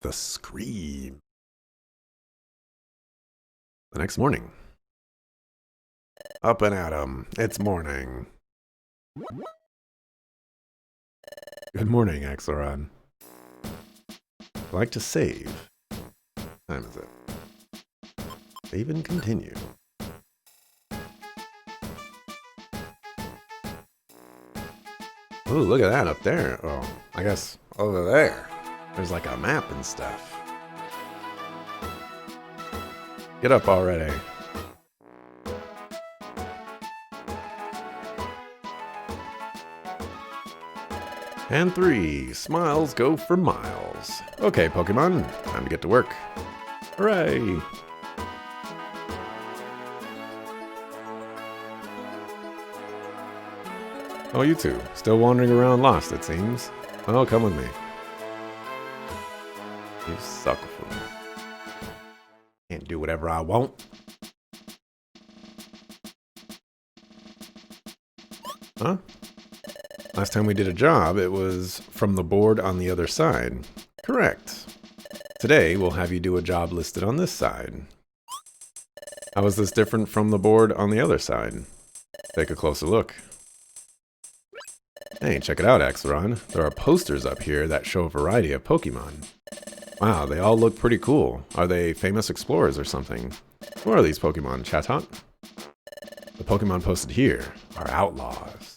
The scream. The next morning. Up and at 'em. It's morning. Good morning, Axelrod. I'd like to save. What time is it? Save and continue. Ooh, look at that up there. Oh, I guess over there. There's like a map and stuff. Get up already. And 3, smiles go for miles. Okay, Pokemon, time to get to work. Hooray! Oh, you two, still wandering around lost, it seems. Oh, come with me. You suck for me. Can't do whatever I want. Huh? Last time we did a job, it was from the board on the other side. Correct. Today, we'll have you do a job listed on this side. How is this different from the board on the other side? Take a closer look. Hey, check it out, Axelrod. There are posters up here that show a variety of Pokemon. Wow, they all look pretty cool. Are they famous explorers or something? Who are these Pokemon, Chatot? The Pokemon posted here are outlaws.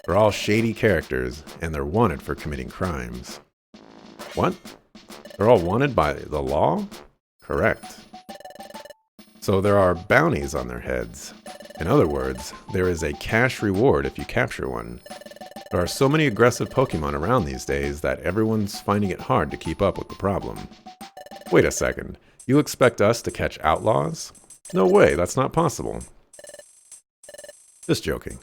They're all shady characters, and they're wanted for committing crimes. What? They're all wanted by the law? Correct. So there are bounties on their heads. In other words, there is a cash reward if you capture one. There are so many aggressive Pokemon around these days that everyone's finding it hard to keep up with the problem. Wait a second, you expect us to catch outlaws? No way, that's not possible. Just joking.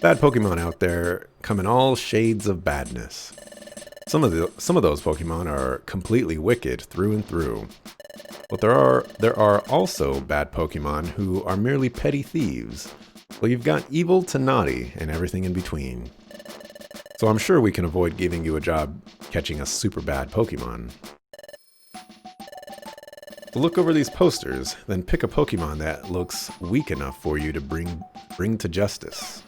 Bad Pokemon out there come in all shades of badness. Some of those Pokemon are completely wicked through and through. But there are also bad Pokemon who are merely petty thieves. Well, you've got evil to naughty and everything in between. So I'm sure we can avoid giving you a job catching a super bad Pokemon. So look over these posters, then pick a Pokemon that looks weak enough for you to bring to justice.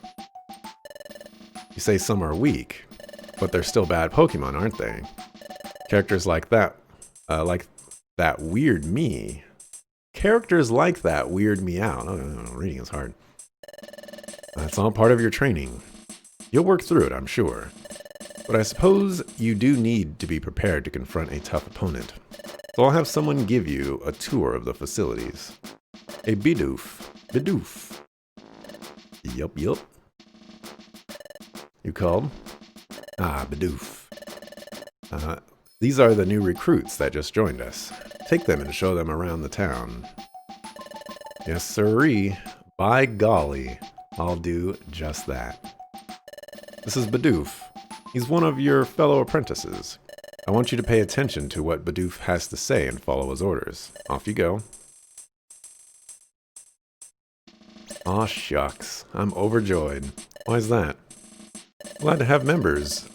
You say some are weak, but they're still bad Pokemon, aren't they? Characters like that weird me. Characters like that weird me out. Oh, no, reading is hard. That's all part of your training. You'll work through it, I'm sure. But I suppose you do need to be prepared to confront a tough opponent. So I'll have someone give you a tour of the facilities. A Bidoof. Bidoof. Yup. You called? Ah, Bidoof. These are the new recruits that just joined us. Take them and show them around the town. Yes, sirree. By golly, I'll do just that. This is Bidoof. He's one of your fellow apprentices. I want you to pay attention to what Bidoof has to say and follow his orders. Off you go. Aw shucks, I'm overjoyed. Why's that? Glad to have members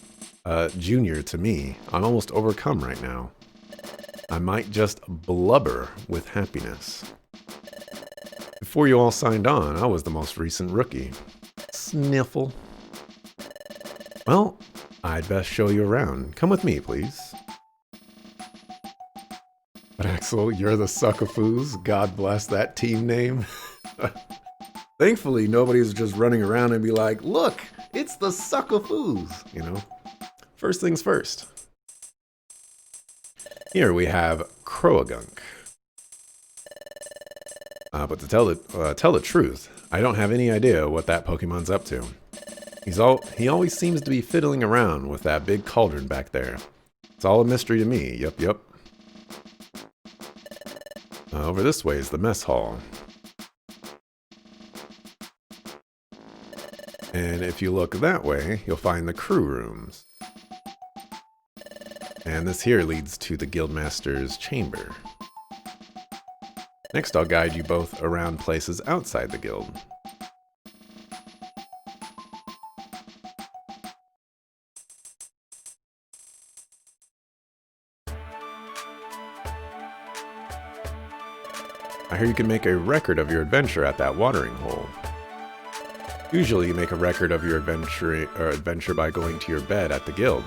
junior to me. I'm almost overcome right now. I might just blubber with happiness. Before you all signed on, I was the most recent rookie. Sniffle. Well, I'd best show you around. Come with me, please. But Axel, you're the Suckafoos. God bless that team name. Thankfully, nobody's just running around and be like, look, it's the Suckafoos, you know? First things first. Here we have Croagunk. But to tell the truth, I don't have any idea what that Pokemon's up to. He always seems to be fiddling around with that big cauldron back there. It's all a mystery to me, yup. Over this way is the mess hall. And if you look that way, you'll find the crew rooms. And this here leads to the Guildmaster's chamber. Next, I'll guide you both around places outside the guild. I hear you can make a record of your adventure at that watering hole. Usually you make a record of your adventure by going to your bed at the guild.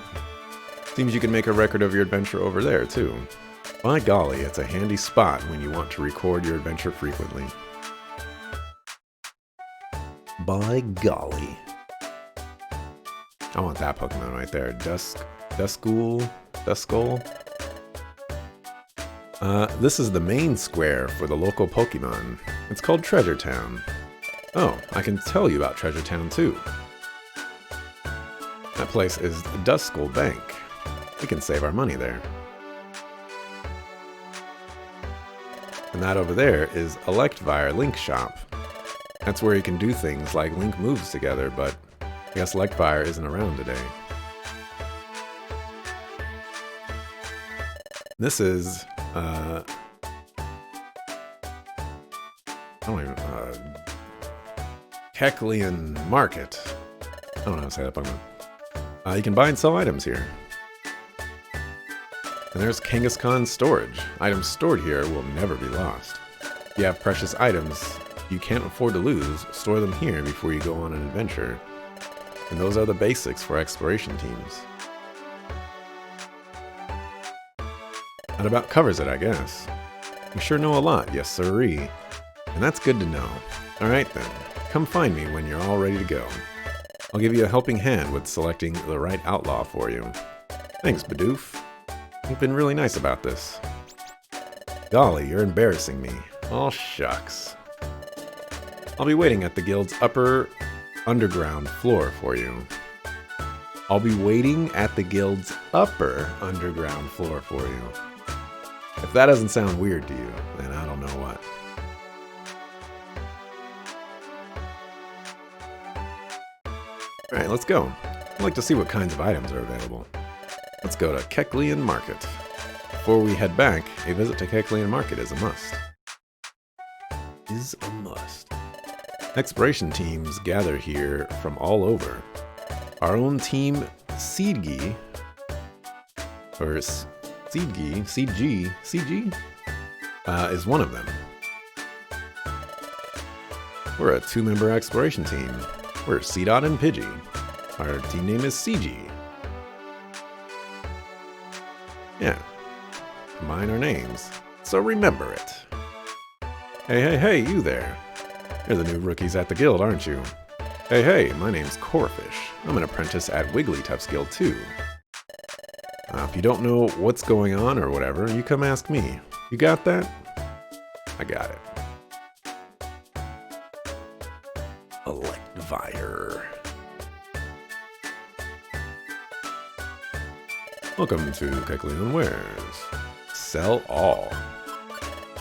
Seems you can make a record of your adventure over there, too. By golly, it's a handy spot when you want to record your adventure frequently. By golly. I want that Pokemon right there. Duskull? This is the main square for the local Pokemon. It's called Treasure Town. Oh, I can tell you about Treasure Town too. That place is Duskull Bank. We can save our money there. And that over there is Electivire Link Shop. That's where you can do things like link moves together, but I guess Electivire isn't around today. This is, I don't even, Kecleon Market. I don't know how to say that Pokemon. You can buy and sell items here. And there's Kangaskhan Storage. Items stored here will never be lost. If you have precious items you can't afford to lose, store them here before you go on an adventure. And those are the basics for exploration teams. That about covers it, I guess. You sure know a lot, yes sirree. And that's good to know. Alright then, come find me when you're all ready to go. I'll give you a helping hand with selecting the right outlaw for you. Thanks, Bidoof. You've been really nice about this. Golly, you're embarrassing me. Oh, shucks. I'll be waiting at the guild's upper underground floor for you. I'll be waiting at the guild's upper underground floor for you. If that doesn't sound weird to you, then I don't know what. Alright, let's go. I'd like to see what kinds of items are available. Let's go to Kecleon Market. Before we head back, a visit to Kecleon Market is a must. Exploration teams gather here from all over. Our own team, CG, is one of them. We're a 2-member exploration team. We're C-Dot and Pidgey. Our team name is CG. Yeah, combine our names, so remember it. Hey, you there. You're the new rookies at the guild, aren't you? Hey, my name's Corfish. I'm an apprentice at Wigglytuff's guild too. If you don't know what's going on or whatever, you come ask me. You got that? I got it. Electivire. Welcome to Kecleon Wares. Sell all.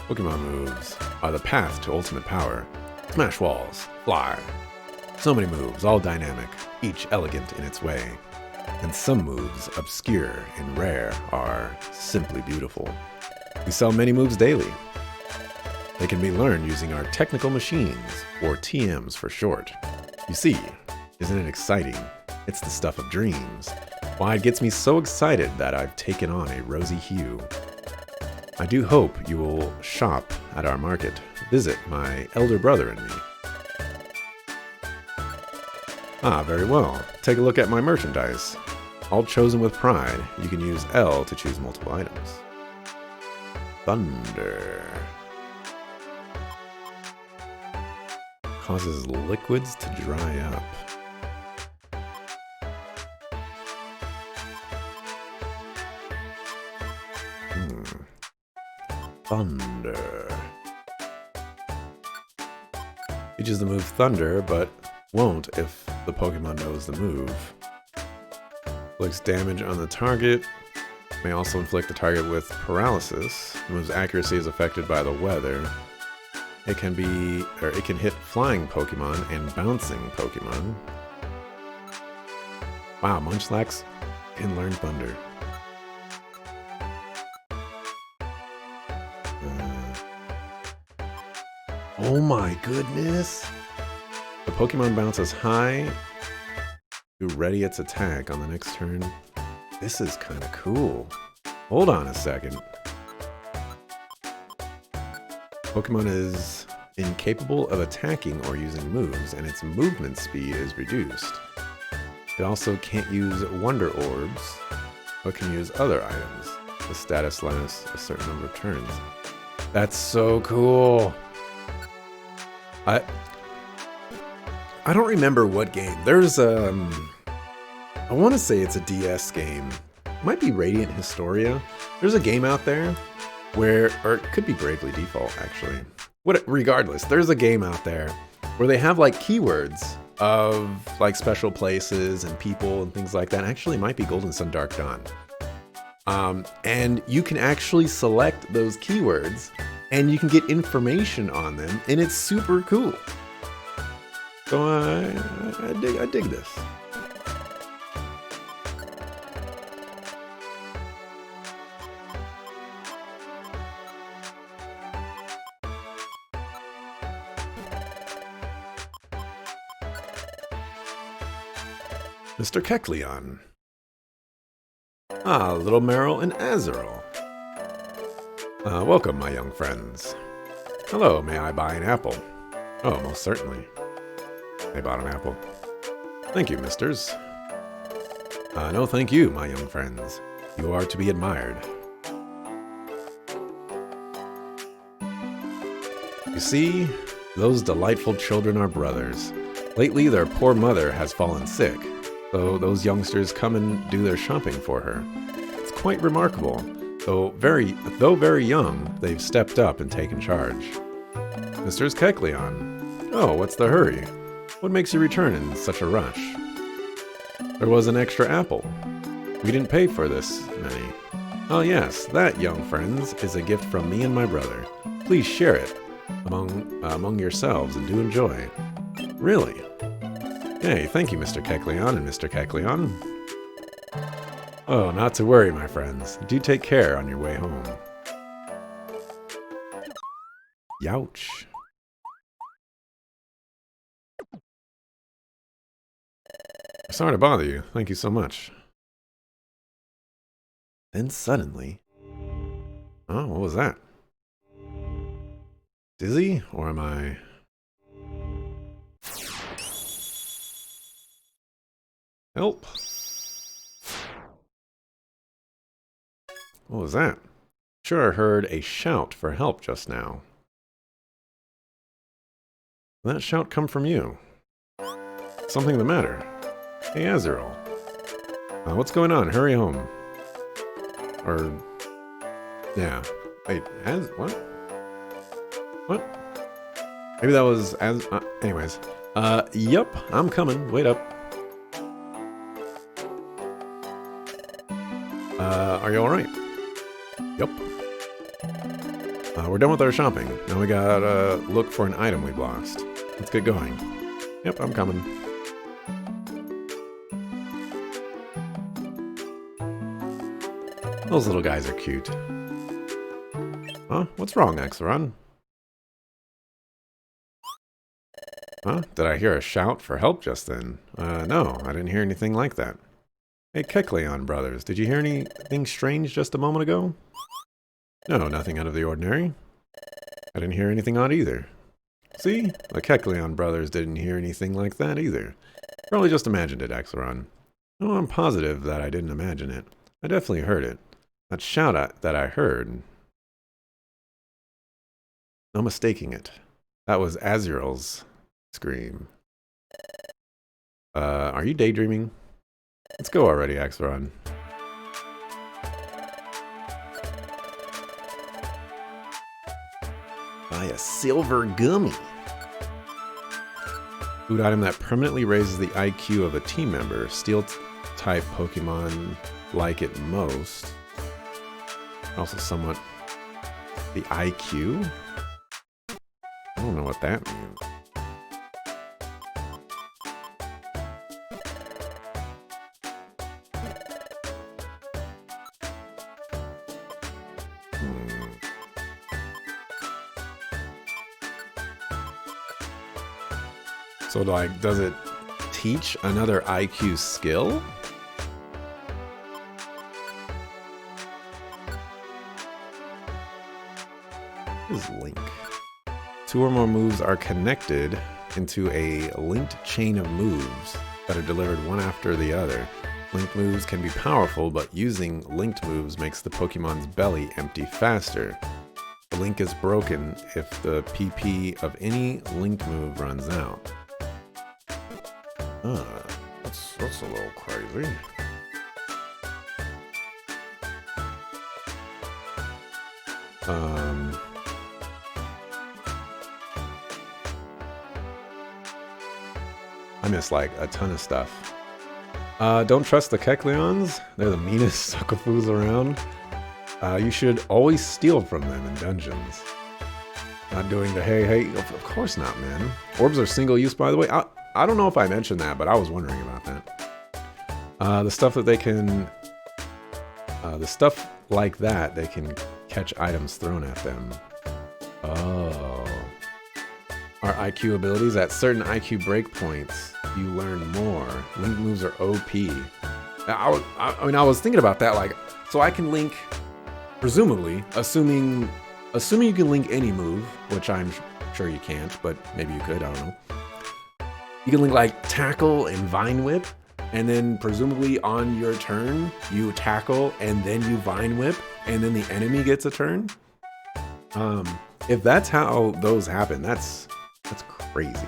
Pokemon moves are the path to ultimate power. Smash walls, fly. So many moves, all dynamic, each elegant in its way. And some moves, obscure and rare, are simply beautiful. We sell many moves daily. They can be learned using our technical machines, or TMs for short. You see, isn't it exciting? It's the stuff of dreams. Why, it gets me so excited that I've taken on a rosy hue. I do hope you will shop at our market. Visit my elder brother and me. Ah, very well. Take a look at my merchandise. All chosen with pride. You can use L to choose multiple items. Thunder. Causes liquids to dry up. Thunder. Teaches the move Thunder, but won't if the Pokemon knows the move. Inflicts damage on the target. May also inflict the target with paralysis. The move's accuracy is affected by the weather. It can hit flying Pokemon and bouncing Pokemon. Wow, Munchlax can learn Thunder. Oh my goodness! The Pokemon bounces high to ready its attack on the next turn. This is kind of cool. Hold on a second. Pokemon is incapable of attacking or using moves, and its movement speed is reduced. It also can't use Wonder Orbs, but can use other items. The status lasts a certain number of turns. That's so cool! I don't remember what game. There's I want to say it's a DS game. It might be Radiant Historia. There's a game out there where, or it could be Bravely Default actually. Regardless, there's a game out there where they have like keywords of like special places and people and things like that. Actually, it might be Golden Sun Dark Dawn. And you can actually select those keywords and you can get information on them, and it's super cool. So I dig this. Mr. Kecleon. Ah, little Meryl and Azrael. Welcome, my young friends. Hello, may I buy an apple? Oh, most certainly. I bought an apple. Thank you, misters. No thank you, my young friends. You are to be admired. You see, those delightful children are brothers. Lately, their poor mother has fallen sick, so those youngsters come and do their shopping for her. It's quite remarkable. Though very young, they've stepped up and taken charge. Mr. Kecleon. Oh, what's the hurry? What makes you return in such a rush? There was an extra apple. We didn't pay for this many. Oh yes, that, young friends, is a gift from me and my brother. Please share it among yourselves and do enjoy. Really? Hey, thank you, Mr. Kecleon and Mr. Kecleon. Oh, not to worry, my friends. Do take care on your way home. Youch. Sorry to bother you. Thank you so much. Then suddenly... Oh, what was that? Dizzy? Or am I... Help! What was that? Sure, I heard a shout for help just now. Did that shout come from you? Something the matter? Hey, Azrael. What's going on? Hurry home. Or... Yeah. Wait, what? What? Maybe that was anyways. Yup, I'm coming. Wait up. Are you alright? Yup. We're done with our shopping. Now we gotta look for an item we've lost. Let's get going. Yep, I'm coming. Those little guys are cute. Huh? What's wrong, Axeron? Huh? Did I hear a shout for help just then? No, I didn't hear anything like that. Hey, Kecleon brothers, did you hear anything strange just a moment ago? No, nothing out of the ordinary. I didn't hear anything odd either. See? The Kecleon brothers didn't hear anything like that either. Probably just imagined it, Axeron. No, I'm positive that I didn't imagine it. I definitely heard it. That shout that I heard. No mistaking it. That was Azrael's scream. Are you daydreaming? Let's go already, Axeron. Buy a silver gummy. Food item that permanently raises the IQ of a team member. Steel-type Pokemon like it most. Also somewhat... The IQ? I don't know what that means. So, like, does it teach another IQ skill? What is Link? Two or more moves are connected into a linked chain of moves that are delivered one after the other. Linked moves can be powerful, but using linked moves makes the Pokemon's belly empty faster. The link is broken if the PP of any linked move runs out. That's a little crazy. I miss like a ton of stuff. Don't trust the Kecleons. They're the meanest suckafoos around. You should always steal from them in dungeons. Not doing the hey, of course not, man. Orbs are single use, by the way. I don't know if I mentioned that, but I was wondering about that. The stuff that they can, the stuff like that, they can catch items thrown at them. Oh. Our IQ abilities, at certain IQ breakpoints, you learn more. Link moves are OP. I was thinking about that, like, so I can link, presumably, assuming you can link any move, which I'm sure you can't, but maybe you could, I don't know. You can link like tackle and vine whip, and then presumably on your turn, you tackle and then you vine whip, and then the enemy gets a turn. If that's how those happen, that's crazy.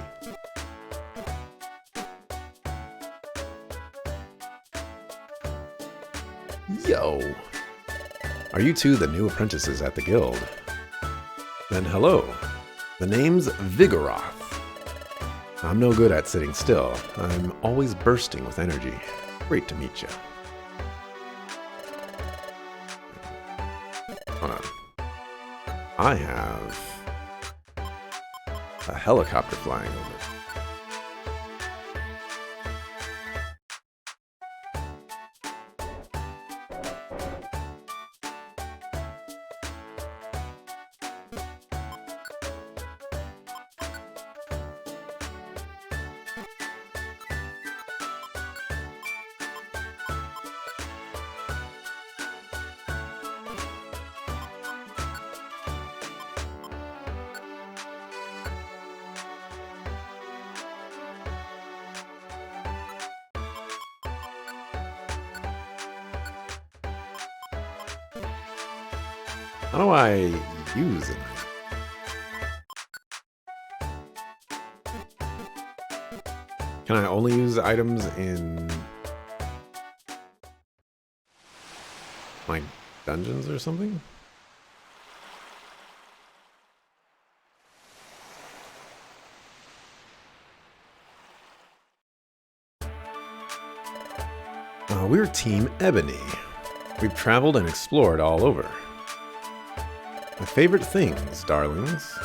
Yo! Are you two the new apprentices at the guild? Then hello. The name's Vigoroth. I'm no good at sitting still. I'm always bursting with energy. Great to meet you. Hold on. I have a helicopter flying over. How do I use it? Can I only use items in like dungeons or something? We're Team Ebony. We've traveled and explored all over. My favorite things, darlings.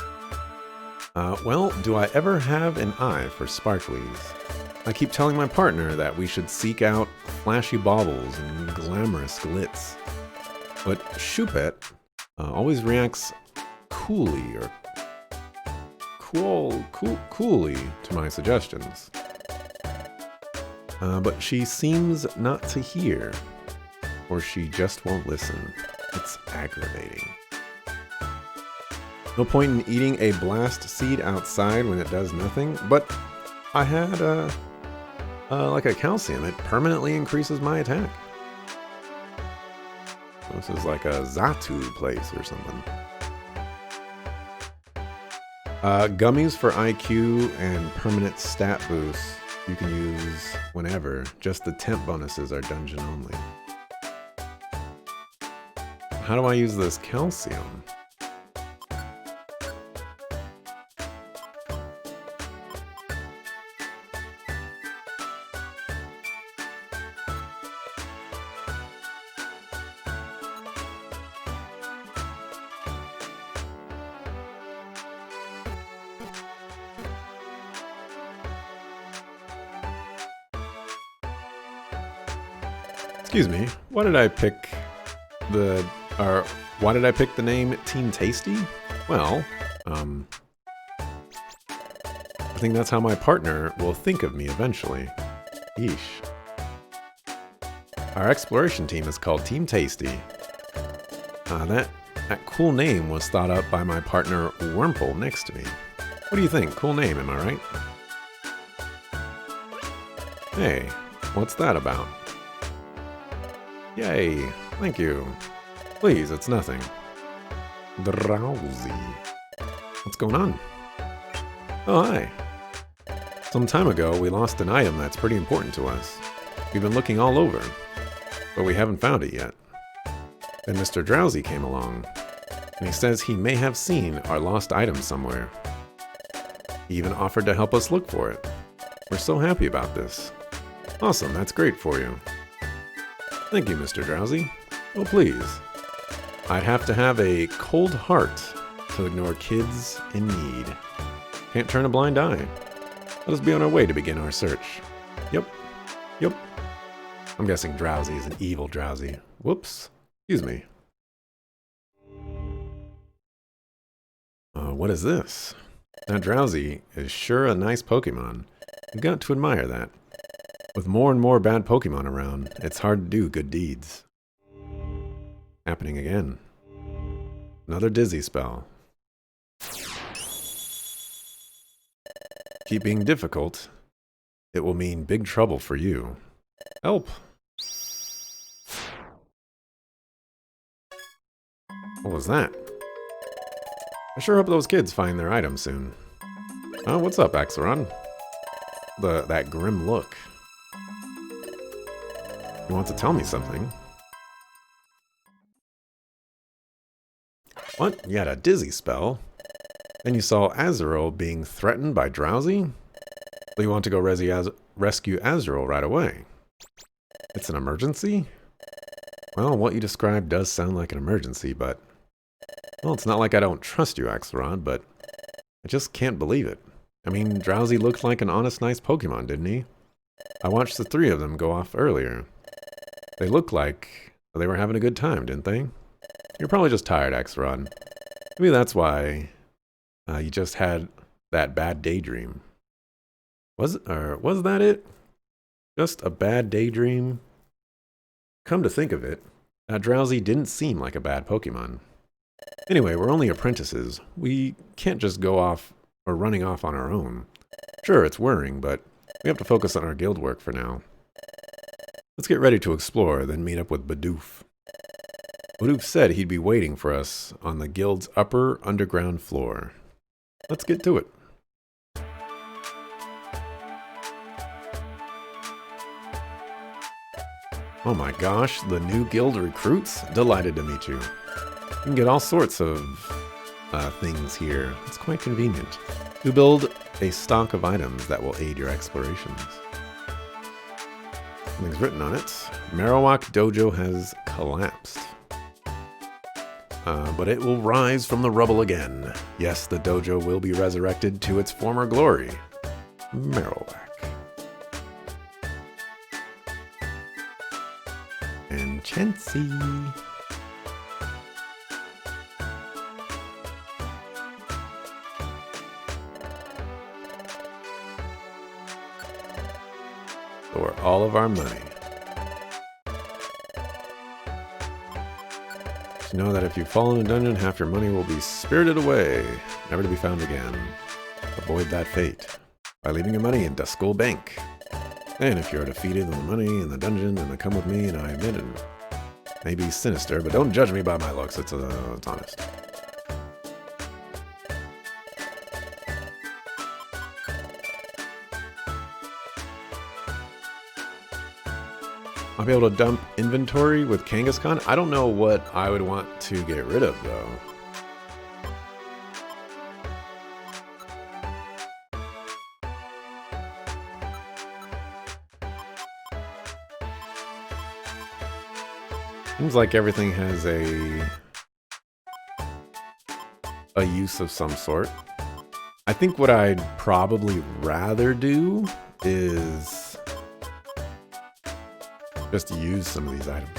Well, do I ever have an eye for sparklies? I keep telling my partner that we should seek out flashy baubles and glamorous glitz. But Choupette always reacts coolly to my suggestions. But she seems not to hear, or she just won't listen. It's aggravating. No point in eating a blast seed outside when it does nothing, but I had like a calcium. It permanently increases my attack. This is like a Zatu place or something. Gummies for IQ and permanent stat boosts you can use whenever. Just the temp bonuses are dungeon only. How do I use this calcium? Excuse me, why did I pick the name Team Tasty? Well, I think that's how my partner will think of me eventually. Yeesh. Our exploration team is called Team Tasty. That cool name was thought up by my partner Wurmple next to me. What do you think? Cool name, am I right? Hey, what's that about? Yay, thank you. Please, it's nothing. Drowsy. What's going on? Oh, hi. Some time ago, we lost an item that's pretty important to us. We've been looking all over, but we haven't found it yet. Then Mr. Drowsy came along, and he says he may have seen our lost item somewhere. He even offered to help us look for it. We're so happy about this. Awesome, that's great for you. Thank you, Mr. Drowsy. Oh, please. I'd have to have a cold heart to ignore kids in need. Can't turn a blind eye. Let us be on our way to begin our search. Yep. I'm guessing Drowsy is an evil Drowsy. Whoops. Excuse me. What is this? That Drowsy is sure a nice Pokemon. You've got to admire that. With more and more bad Pokemon around, it's hard to do good deeds. Happening again. Another dizzy spell. Keep being difficult. It will mean big trouble for you. Help! What was that? I sure hope those kids find their items soon. Oh, what's up, Axeron? That grim look. You want to tell me something? What? You had a dizzy spell? Then you saw Azurill being threatened by Drowsy? So you want to go rescue Azurill right away? It's an emergency? Well, what you described does sound like an emergency, but... Well, it's not like I don't trust you, Axeron, but... I just can't believe it. I mean, Drowsy looked like an honest, nice Pokemon, didn't he? I watched the three of them go off earlier. They looked like they were having a good time, didn't they? You're probably just tired, Axeron. Maybe that's why you just had that bad daydream. Was that it? Just a bad daydream? Come to think of it, that Drowsy didn't seem like a bad Pokemon. Anyway, we're only apprentices. We can't just go off or running off on our own. Sure, it's worrying, but we have to focus on our guild work for now. Let's get ready to explore, then meet up with Bidoof. Bidoof said he'd be waiting for us on the guild's upper underground floor. Let's get to it. Oh my gosh, the new guild recruits? Delighted to meet you. You can get all sorts of things here. It's quite convenient. You build a stock of items that will aid your explorations. Something's written on it. Marowak Dojo has collapsed. But it will rise from the rubble again. Yes, the dojo will be resurrected to its former glory. Marowak. And Chansey. For all of our money. To know that if you fall in a dungeon, half your money will be spirited away, never to be found again. Avoid that fate by leaving your money in Duskull Bank. And if you're defeated in the money in the dungeon, then come with me, and I admit it may be sinister, but don't judge me by my looks, it's honest. I'll be able to dump inventory with Kangaskhan. I don't know what I would want to get rid of, though. Seems like everything has a use of some sort. I think what I'd probably rather do is just use some of these items.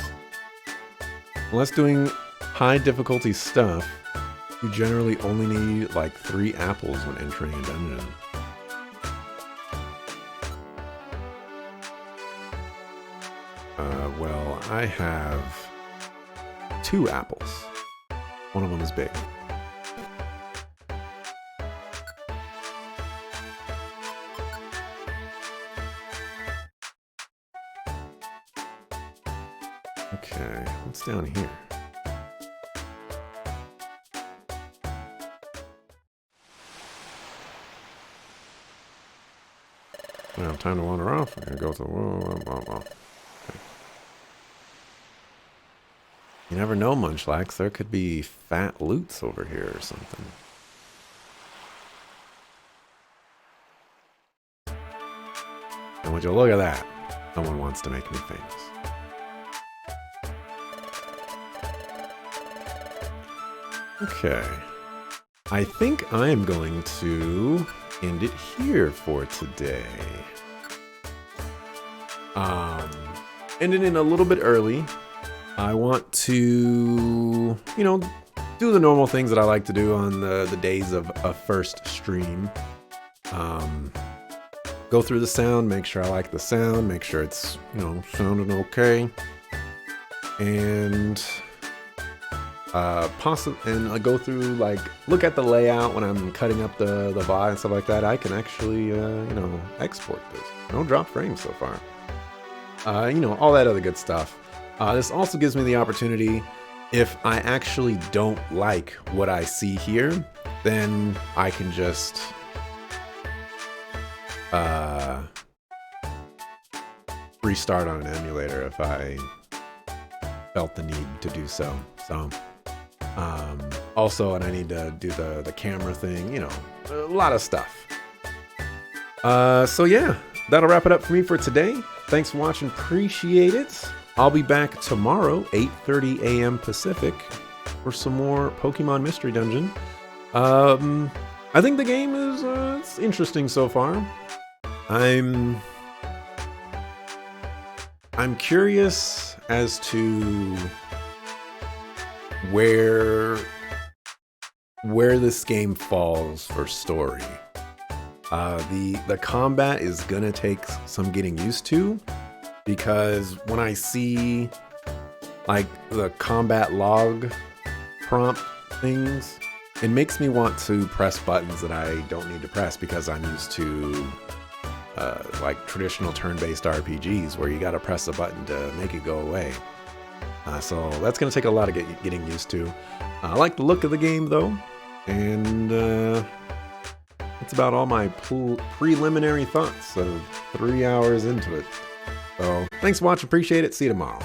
Unless doing high difficulty stuff, you generally only need like 3 apples when entering a dungeon. Well, I have 2 apples. One of them is big. What's down here? Now, time to wander off. We're gonna go to okay. You never know, Munchlax. There could be fat loots over here or something. And would you look at that? Someone wants to make me famous. Okay. I think I'm going to end it here for today. Ended in a little bit early. I want to, do the normal things that I like to do on the days of a first stream. Go through the sound, make sure I like the sound, make sure it's, sounding okay. And I go through, look at the layout when I'm cutting up the VOD and stuff like that. I can actually, export this. No drop frames so far. All that other good stuff. This also gives me the opportunity, if I actually don't like what I see here, then I can just restart on an emulator if I felt the need to do so. So, also, and I need to do the camera thing, a lot of stuff. So yeah, that'll wrap it up for me for today. Thanks for watching, appreciate it. I'll be back tomorrow, 8:30 a.m. Pacific, for some more Pokemon Mystery Dungeon. I think the game is it's interesting so far. I'm curious as to where this game falls for story. The combat is gonna take some getting used to, because when I see the combat log prompt things, it makes me want to press buttons that I don't need to press, because I'm used to traditional turn-based RPGs where you gotta press a button to make it go away. So that's gonna take a lot of getting used to. I like the look of the game though, and that's about all my preliminary thoughts of 3 hours into it. So thanks for watching, appreciate it, see you tomorrow.